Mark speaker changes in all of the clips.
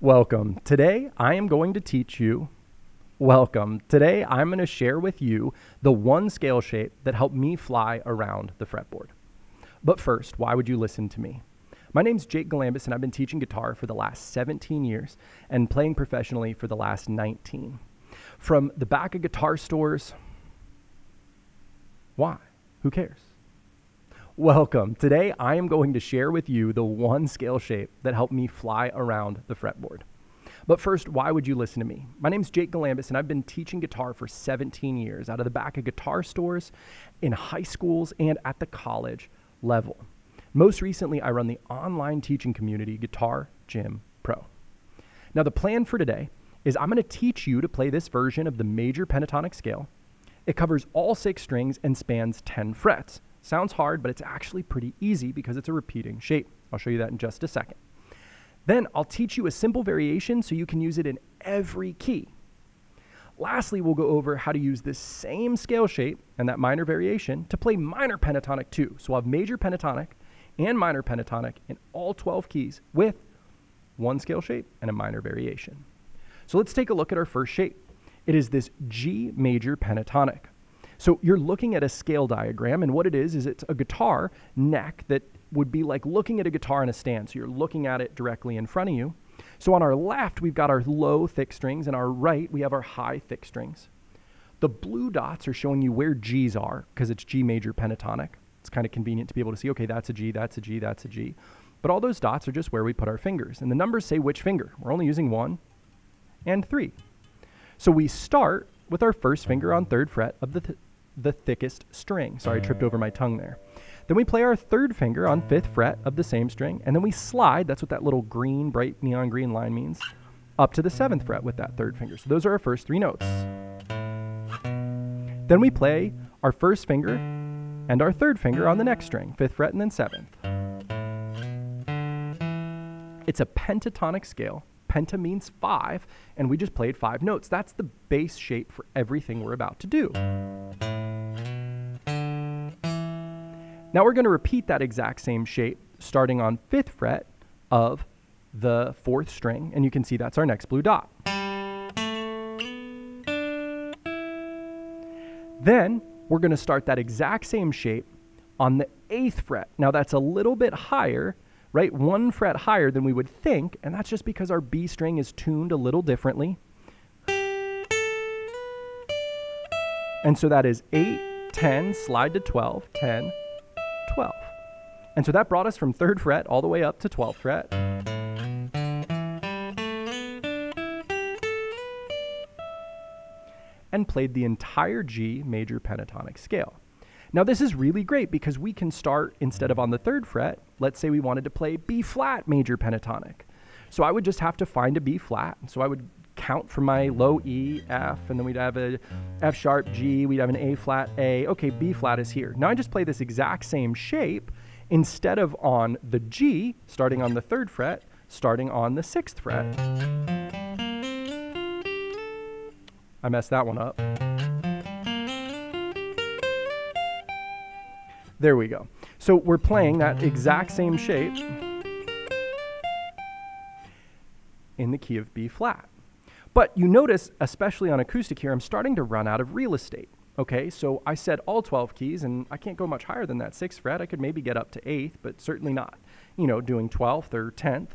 Speaker 1: Welcome. Today I'm going to teach you, Today I'm going to share with you the one scale shape that helped me fly around the fretboard. But first, why would you listen to me? My name's Jake Galambus and I've been teaching guitar for the last 17 years and playing professionally for the last 19. From the back of guitar stores, why? Who cares? Welcome. Today I am going to share with you the one scale shape that helped me fly around the fretboard. But first, why would you listen to me? My name's Jake Galambus and I've been teaching guitar for 17 years out of the back of guitar stores, in high schools, and at the college level. Most recently, I run the online teaching community, Guitar Gym Pro. Now, the plan for today is I'm going to teach you to play this version of the major pentatonic scale. It covers all 6 strings and spans 10 frets. Sounds hard, but it's actually pretty easy because it's a repeating shape. I'll show you that in just a second. Then I'll teach you a simple variation so you can use it in every key. Lastly, we'll go over how to use this same scale shape and that minor variation to play minor pentatonic too. So we'll have major pentatonic and minor pentatonic in all 12 keys with one scale shape and a minor variation. So let's take a look at our first shape. It is this G major pentatonic. So you're looking at a scale diagram, and what it is it's a guitar neck that would be like looking at a guitar in a stand. So you're looking at it directly in front of you. So on our left, we've got our low thick strings, and our right, we have our high thick strings. The blue dots are showing you where G's are because it's G major pentatonic. It's kind of convenient to be able to see, okay, that's a G, that's a G, that's a G. But all those dots are just where we put our fingers. And the numbers say which finger. We're only using 1 and 3. So we start with our first finger on 3rd fret of the thickest string. Sorry, I tripped over my tongue there. Then we play our 3rd finger on 5th fret of the same string, and then we slide, that's what that little green, bright neon green line means, up to the 7th fret with that 3rd finger. So those are our first 3 notes. Then we play our first finger and our 3rd finger on the next string, 5th fret and then 7th. It's a pentatonic scale. Penta means 5, and we just played 5 notes. That's the base shape for everything we're about to do. Now we're going to repeat that exact same shape starting on 5th fret of the 4th string, and you can see that's our next blue dot. Then we're going to start that exact same shape on the 8th fret. Now that's a little bit higher, right? 1 fret higher than we would think, and that's just because our B string is tuned a little differently. And so that is 8, 10, slide to 12, 10, 12. And so that brought us from 3rd fret all the way up to 12th fret. And played the entire G major pentatonic scale. Now this is really great because we can start, instead of on the 3rd fret, let's say we wanted to play B flat major pentatonic. So I would just have to find a B flat. So I would count from my low E, F, and then we'd have a F sharp, G, we'd have an A flat, A. Okay, B flat is here. Now I just play this exact same shape instead of on the G, starting on the 3rd fret, starting on the 6th fret. I messed that one up. There we go. So we're playing that exact same shape in the key of B flat. But you notice, especially on acoustic here, I'm starting to run out of real estate. Okay, so I said all 12 keys, and I can't go much higher than that 6th fret. I could maybe get up to 8th, but certainly not, doing 12th or 10th.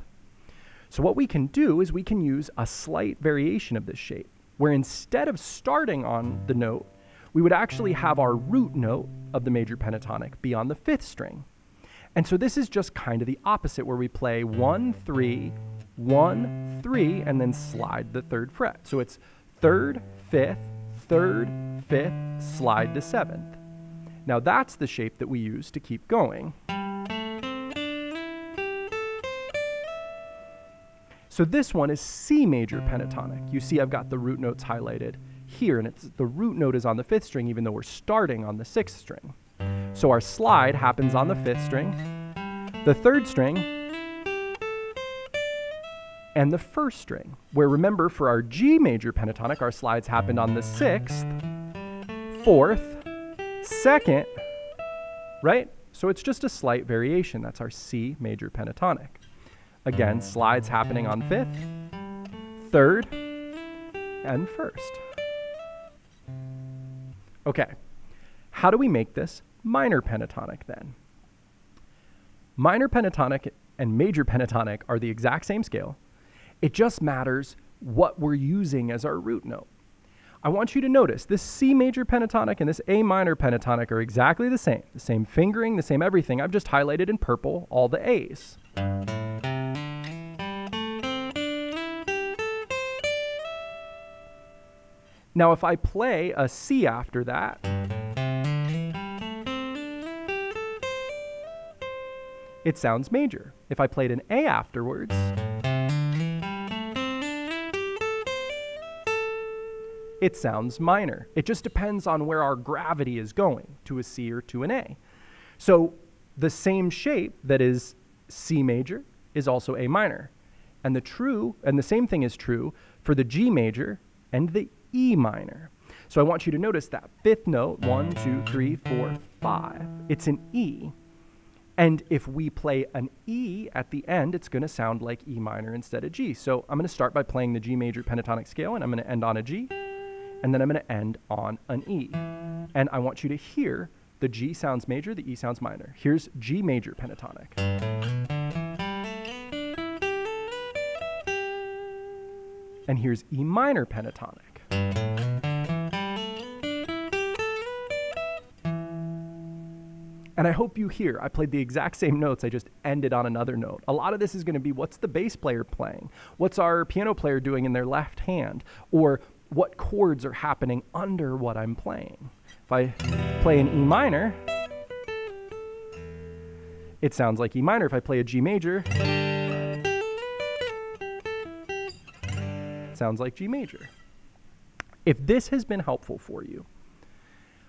Speaker 1: So what we can do is we can use a slight variation of this shape, where instead of starting on the note, we would actually have our root note of the major pentatonic be on the 5th string. And so this is just kind of the opposite, where we play 1, 3, 1, 3, and then slide the 3rd fret. So it's 3rd, 5th, 3rd, 5th, slide to 7th. Now that's the shape that we use to keep going. So this one is C major pentatonic. You see I've got the root notes highlighted here, and the root note is on the 5th string even though we're starting on the 6th string. So our slide happens on the 5th string, the 3rd string, and the 1st string, where remember for our G major pentatonic, our slides happened on the 6th, 4th, 2nd, right? So it's just a slight variation. That's our C major pentatonic. Again, slides happening on 5th, third, and first. Okay, how do we make this minor pentatonic then? Minor pentatonic and major pentatonic are the exact same scale. It just matters what we're using as our root note. I want you to notice this C major pentatonic and this A minor pentatonic are exactly the same fingering, the same everything. I've just highlighted in purple all the A's. Now, if I play a C after that, it sounds major. If I played an A afterwards, it sounds minor. It just depends on where our gravity is going, to a C or to an A. So the same shape that is C major is also A minor. And the same thing is true for the G major and the E minor. So I want you to notice that fifth note, 1, 2, 3, 4, 5. It's an E. And if we play an E at the end, it's going to sound like E minor instead of G. So I'm going to start by playing the G major pentatonic scale, and I'm going to end on a G, and then I'm going to end on an E. And I want you to hear the G sounds major, the E sounds minor. Here's G major pentatonic. And here's E minor pentatonic. And I hope you hear, I played the exact same notes, I just ended on another note. A lot of this is going to be, what's the bass player playing? What's our piano player doing in their left hand? Or what chords are happening under what I'm playing? If I play an E minor, it sounds like E minor. If I play a G major, it sounds like G major. If this has been helpful for you,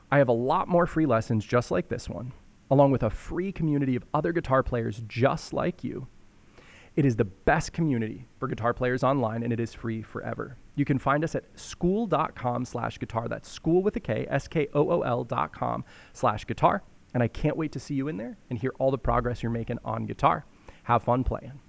Speaker 1: I have a lot more free lessons just like this one, along with a free community of other guitar players just like you. It is the best community for guitar players online, and it is free forever. You can find us at skool.com/guitar. That's school with a K, SKOOL.com/guitar. And I can't wait to see you in there and hear all the progress you're making on guitar. Have fun playing.